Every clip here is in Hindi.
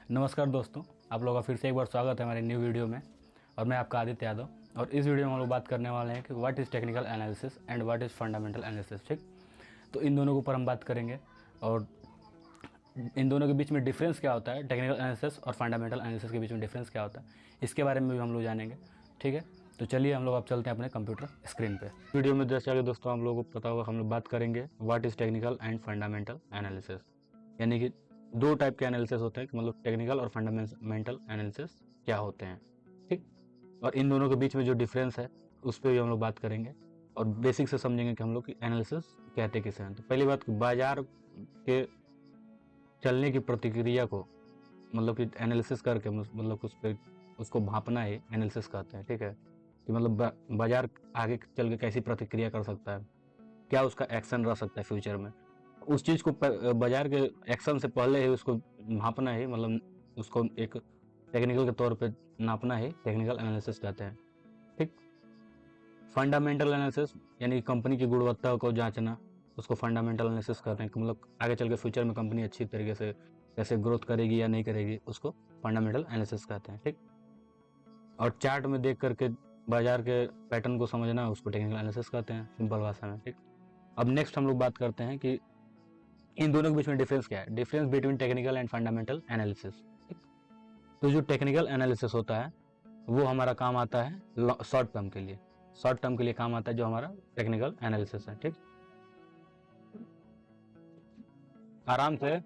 नमस्कार दोस्तों, आप लोगों का फिर से एक बार स्वागत है हमारे न्यू वीडियो में। और मैं आपका आदित्य यादव। और इस वीडियो में हम लोग बात करने वाले हैं कि what is technical analysis and what is fundamental analysis. ठीक, तो इन दोनों के ऊपर हम बात करेंगे और इन दोनों के बीच में डिफरेंस क्या होता है, टेक्निकल एनालिसिस और फंडामेंटल एनालिसिस के बीच में डिफरेंस क्या होता है, इसके बारे में भी हम लोग जानेंगे। ठीक है, तो चलिए हम लोग अब चलते हैं अपने कंप्यूटर स्क्रीन पे। वीडियो में जैसे आगे दोस्तों हम लोगों को पता होगा, हम लोग बात करेंगे what is technical and fundamental analysis. यानी कि दो टाइप के एनालिसिस होते हैं कि मतलब टेक्निकल और फंडामेंटल एनालिसिस क्या होते हैं। ठीक, और इन दोनों के बीच में जो डिफरेंस है उस पर भी हम लोग बात करेंगे और बेसिक से समझेंगे कि हम लोग की एनालिसिस कहते किसे हैं। तो पहली बात, बाजार के चलने की प्रतिक्रिया को मतलब कि एनालिसिस करके मतलब उस पर उसको भांपना ही एनालिसिस कहते हैं। ठीक है, कि मतलब बाजार आगे चल के कैसी प्रतिक्रिया कर सकता है, क्या उसका एक्शन रह सकता है फ्यूचर में, उस चीज को बाजार के एक्शन से पहले ही उसको भांपना ही मतलब उसको एक टेक्निकल के तौर पे नापना ही टेक्निकल एनालिसिस कहते हैं। ठीक, फंडामेंटल एनालिसिस यानी कंपनी की गुणवत्ता को जांचना, उसको फंडामेंटल एनालिसिस कहते हैं कि मतलब आगे चल के फ्यूचर में कंपनी अच्छी तरीके से कैसे ग्रोथ करेगी या नहीं करेगी, उसको फंडामेंटल एनालिसिस कहते हैं। ठीक, और चार्ट में देख करके बाजार के पैटर्न को समझना, उसको टेक्निकल एनालिसिस कहते हैं सिंपल भाषा में। ठीक, अब नेक्स्ट हम लोग बात करते हैं कि इन दोनों के बीच में डिफरेंस क्या है, difference between technical and fundamental analysis. तो जो टेक्निकल एनालिसिस होता है वो हमारा काम आता है शॉर्ट टर्म के लिए, शॉर्ट टर्म के लिए काम आता है जो हमारा टेक्निकल एनालिसिस है। ठीक, आराम से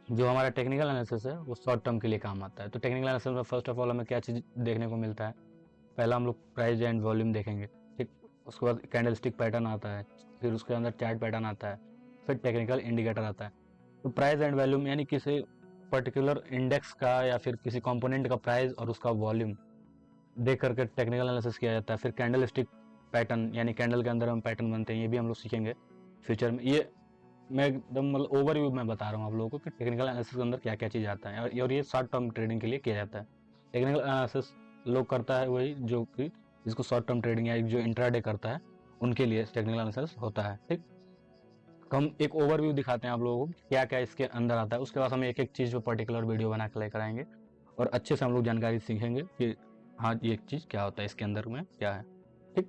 जो हमारा टेक्निकल एनालिसिस है वो शॉर्ट टर्म के लिए काम आता है। तो टेक्निकल एनालिसिस में फर्स्ट ऑफ ऑल हमें क्या चीज देखने को मिलता है, पहला हम लोग प्राइस एंड वॉल्यूम देखेंगे। ठीक, उसके बाद कैंडलस्टिक पैटर्न आता है, फिर उसके अंदर चार्ट पैटर्न आता है, फिर टेक्निकल इंडिकेटर आता है। तो प्राइस एंड वॉल्यूम यानी किसी पर्टिकुलर इंडेक्स का या फिर किसी कंपोनेंट का प्राइस और उसका वॉल्यूम देख करके टेक्निकल एनालिसिस किया जाता है। फिर कैंडल स्टिक पैटर्न यानी कैंडल के अंदर हम पैटर्न बनते हैं, ये भी हम लोग सीखेंगे फ्यूचर में। ये मैं एकदम मतलब ओवरव्यू में बता रहा हूँ आप लोगों को कि टेक्निकल एनालिसिस के अंदर क्या क्या चीज़ आता है, और ये शॉर्ट टर्म ट्रेडिंग के लिए किया जाता है। टेक्निकल एनालिसिस लोग करता है वही जो कि जिसको शॉर्ट टर्म ट्रेडिंग या जो इंट्राडे करता है उनके लिए टेक्निकल एनालिसिस होता है। ठीक, तो हम एक ओवरव्यू दिखाते हैं आप लोगों को क्या क्या इसके अंदर आता है, उसके बाद हम एक एक चीज़ पे पर्टिकुलर वीडियो बना के लेकर आएंगे और अच्छे से हम लोग जानकारी सीखेंगे कि हाँ ये एक चीज़ क्या होता है, इसके अंदर में क्या है। ठीक,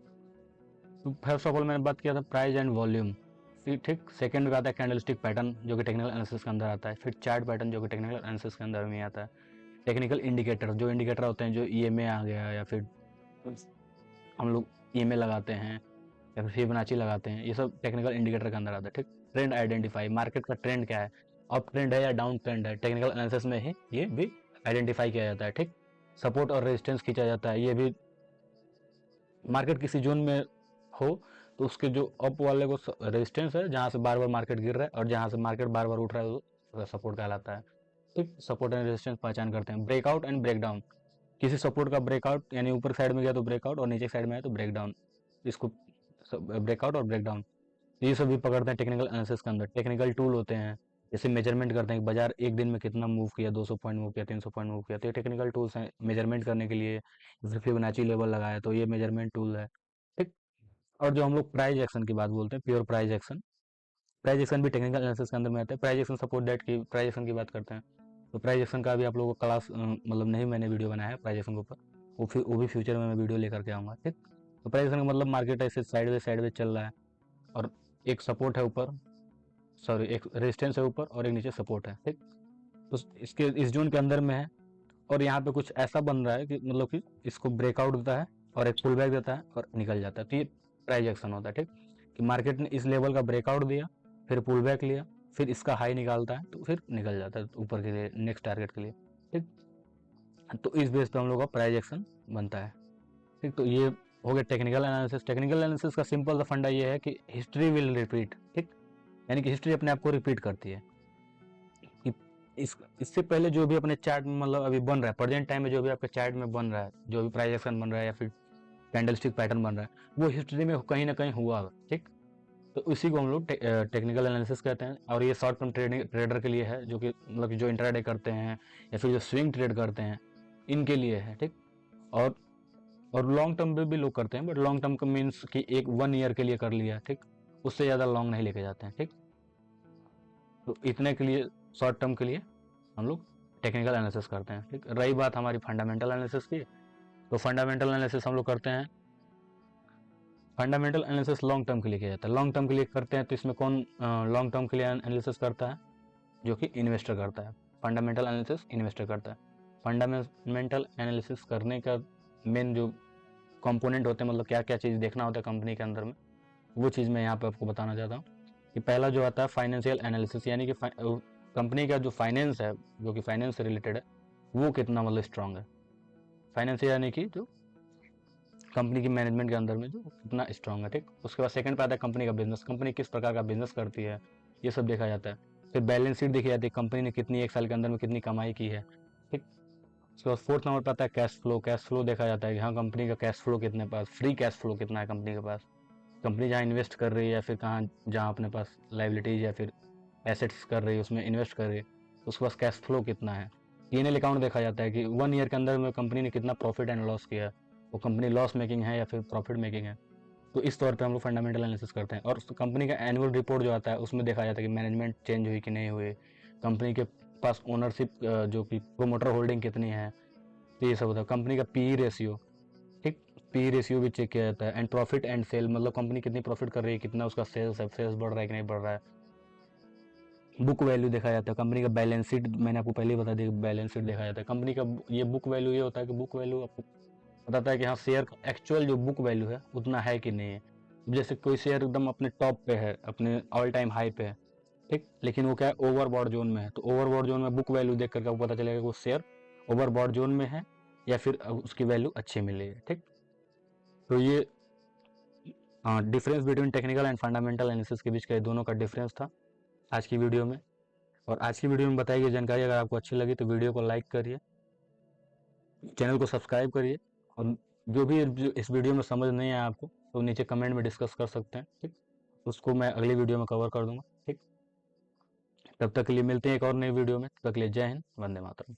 तो फर्स्ट ऑफ ऑल मैंने बात किया था प्राइस एंड वॉल्यूम। फिर ठीक सेकंड में आता है कैंडलस्टिक पैटर्न जो कि टेक्निकल एनालिसिस के अंदर आता है। फिर चार्ट पैटर्न जो कि टेक्निकल एनालिसिस के अंदर में आता है। टेक्निकल इंडिकेटर, जो इंडिकेटर होते हैं जो ईएमए आ गया या फिर हम लोग ईएमए लगाते हैं या फिर फिबोनाची लगाते हैं, ये सब टेक्निकल इंडिकेटर के अंदर आता है। ठीक, ट्रेंड आइडेंटिफाई, मार्केट का ट्रेंड क्या है, अप ट्रेंड है या डाउन ट्रेंड है, टेक्निकल एनालिसिस में ही ये भी आइडेंटिफाई किया जाता है। ठीक, सपोर्ट और रेजिस्टेंस खींचा जाता है, ये भी मार्केट किसी जोन में हो तो उसके जो अप वाले को रेजिस्टेंस है जहां से बार बार मार्केट गिर रहा है और जहां से मार्केट बार बार उठ रहा है वो सपोर्ट कहलाता है। ठीक, सपोर्ट एंड रेजिस्टेंस पहचान करते हैं। ब्रेकआउट एंड ब्रेकडाउन, किसी सपोर्ट का ब्रेकआउट यानी ऊपर साइड में गया तो ब्रेकआउट और नीचे साइड में आया तो ब्रेकडाउन, इसको ब्रेकआउट और ब्रेकडाउन ये सब भी पकड़ते हैं टेक्निकल एनालिसिस के अंदर। टेक्निकल टूल होते हैं, जैसे मेजरमेंट करते हैं कि बाजार एक दिन में कितना मूव किया, 200 पॉइंट मूव किया, 300 पॉइंट मूव किया, तो ये टेक्निकल टूल्स हैं मेजरमेंट करने के लिए। जैसे फिबोनाची लेवल लगाया तो ये मेजरमेंट टूल है। ठीक, और जो हम लोग प्राइस एक्शन की बात बोलते हैं, pure price action, price action भी टेक्निकल एनालिसिस के अंदर में आता है। प्राइस एक्शन सपोर्ट दैट की प्राइस एक्शन की बात करते हैं, तो प्राइस एक्शन का भी आप लोगों को क्लास मतलब नहीं मैंने वीडियो बनाया है प्राइस एक्शन के ऊपर, वो भी फ्यूचर में मैं वीडियो लेकर के आऊँगा। ठीक, तो प्राइस एक्शन का मतलब मार्केट ऐसे साइड वे चल रहा है और एक सपोर्ट है ऊपर, सॉरी एक रेजिस्टेंस है ऊपर और एक नीचे सपोर्ट है। ठीक, तो इसके इस जोन के अंदर में है और यहाँ पे कुछ ऐसा बन रहा है कि मतलब कि इसको ब्रेकआउट देता है और एक पुल बैक देता है और निकल जाता है, तो ये प्राइस एक्शन होता है। ठीक, कि मार्केट ने इस लेवल का ब्रेकआउट दिया, फिर पुल बैक लिया, फिर इसका हाई निकालता है तो फिर निकल जाता है ऊपर के लिए नेक्स्ट टारगेट के लिए। ठीक, तो इस बेस पे हम लोग का प्राइस एक्शन बनता है। ठीक, तो ये हो गया टेक्निकल एनालिसिस। टेक्निकल एनालिसिस का सिंपल सा फंडा ये है कि हिस्ट्री विल रिपीट। ठीक, यानी कि हिस्ट्री अपने आप को रिपीट करती है कि इससे पहले जो भी अपने चार्ट में मतलब अभी बन रहा है, प्रेजेंट टाइम में जो भी आपके चार्ट में बन रहा है, जो भी प्राइस एक्शन बन रहा है या फिर कैंडलस्टिक पैटर्न बन रहा है, वो हिस्ट्री में कहीं ना कहीं हुआ है। ठीक, तो इसी को हम लोग टेक्निकल एनालिसिस कहते हैं और ये शॉर्ट टर्म ट्रेडर के लिए है, जो कि मतलब जो इंट्राडे करते हैं या फिर जो स्विंग ट्रेड करते हैं इनके लिए है। ठीक, और और लॉन्ग टर्म पे भी लोग करते हैं, बट लॉन्ग टर्म का मीन्स कि एक 1 ईयर के लिए कर लिया। ठीक, उससे ज़्यादा लॉन्ग नहीं लेके जाते हैं। ठीक, तो इतने के लिए शॉर्ट टर्म के लिए हम लोग टेक्निकल एनालिसिस करते हैं। ठीक, रही बात हमारी फंडामेंटल एनालिसिस की, तो फंडामेंटल एनालिसिस हम लोग करते हैं। फंडामेंटल एनालिसिस लॉन्ग टर्म के लिए किया जाता है। लॉन्ग टर्म के लिए करते हैं तो इसमें कौन लॉन्ग टर्म के लिए एनालिसिस करता है? जो कि इन्वेस्टर करता है। फंडामेंटल एनालिसिस इन्वेस्टर करता है। फंडामेंटल एनालिसिस करने का मेन जो कंपोनेंट होते हैं, मतलब क्या क्या चीज़ देखना होता है कंपनी के अंदर में, वो चीज़ मैं यहाँ पे आपको बताना चाहता हूँ। कि पहला जो आता है फाइनेंशियल एनालिसिस, यानी कि कंपनी का जो फाइनेंस है, जो कि फाइनेंस से रिलेटेड है, वो कितना मतलब स्ट्रांग है। फाइनेंस यानी कि जो कंपनी की मैनेजमेंट के अंदर में जो कितना स्ट्रांग है। ठीक, उसके बाद सेकंड पे आता है कंपनी का बिजनेस, कंपनी किस प्रकार का बिजनेस करती है, ये सब देखा जाता है। फिर बैलेंस शीट देखी जाती है, कंपनी ने कितनी एक साल के अंदर में कितनी कमाई की है। ठीक, उसके बाद फोर्थ नंबर पर आता है कैश फ्लो। कैश फ्लो देखा जाता है कि हाँ कंपनी का कैश फ्लो कितने पास, फ्री कैश फ्लो कितना है कंपनी के पास, कंपनी जहाँ इन्वेस्ट कर रही है या फिर कहाँ जहाँ अपने पास लाइबिलिटीज या फिर एसेट्स कर रही है उसमें इन्वेस्ट कर रही है, उसके पास कैश फ्लो कितना है। P&L अकाउंट देखा जाता है कि 1 ईयर के अंदर में कंपनी ने कितना प्रॉफिट एंड लॉस किया है, वो कंपनी लॉस मेकिंग है या फिर प्रॉफिट मेकिंग है। तो इस तौर पे हम लोग फंडामेंटल एनालिसिस करते हैं। और कंपनी का एनुअल रिपोर्ट जो आता है उसमें देखा जाता है कि मैनेजमेंट चेंज हुई कि नहीं हुई, कंपनी के पास ओनरशिप जो कि प्रोमोटर होल्डिंग कितनी है, तो ये सब होता है। कंपनी का पी रेशियो, ठीक, पी रेशियो भी चेक किया जाता है। एंड प्रॉफिट एंड सेल, मतलब कंपनी कितनी प्रॉफिट कर रही है, कितना उसका सेल्स है, सेल्स बढ़ रहा है कि नहीं बढ़ रहा है। बुक वैल्यू देखा जाता है, कंपनी का बैलेंस शीट, मैंने आपको पहले ही बता दिया, बैलेंस शीट देखा जाता है कंपनी का। ये बुक वैल्यू ये होता है कि बुक वैल्यू आपको बताता है कि हाँ शेयर का एक्चुअल जो बुक वैल्यू है उतना है कि नहीं है। जैसे कोई शेयर एकदम अपने टॉप पे है, अपने ऑल टाइम हाई पे है, ठीक, लेकिन वो क्या है ओवरबॉट जोन में है, तो ओवरबॉट जोन में बुक वैल्यू देख करके आपको पता चलेगा कि वो शेयर ओवरबॉट जोन में है या फिर उसकी वैल्यू अच्छी मिली है। ठीक, तो ये difference between technical and fundamental analysis के बीच का दोनों का डिफरेंस था आज की वीडियो में। और आज की वीडियो में बताई गई जानकारी अगर आपको अच्छी लगी तो वीडियो को लाइक करिए, चैनल को सब्सक्राइब करिए, और जो इस वीडियो में समझ नहीं आया आपको तो नीचे कमेंट में डिस्कस कर सकते हैं। ठीक, उसको मैं अगली वीडियो में कवर कर दूंगा। ठीक, तब तक के लिए मिलते हैं एक और नई वीडियो में, तब तक के लिए जय हिंद, वंदे मातरम।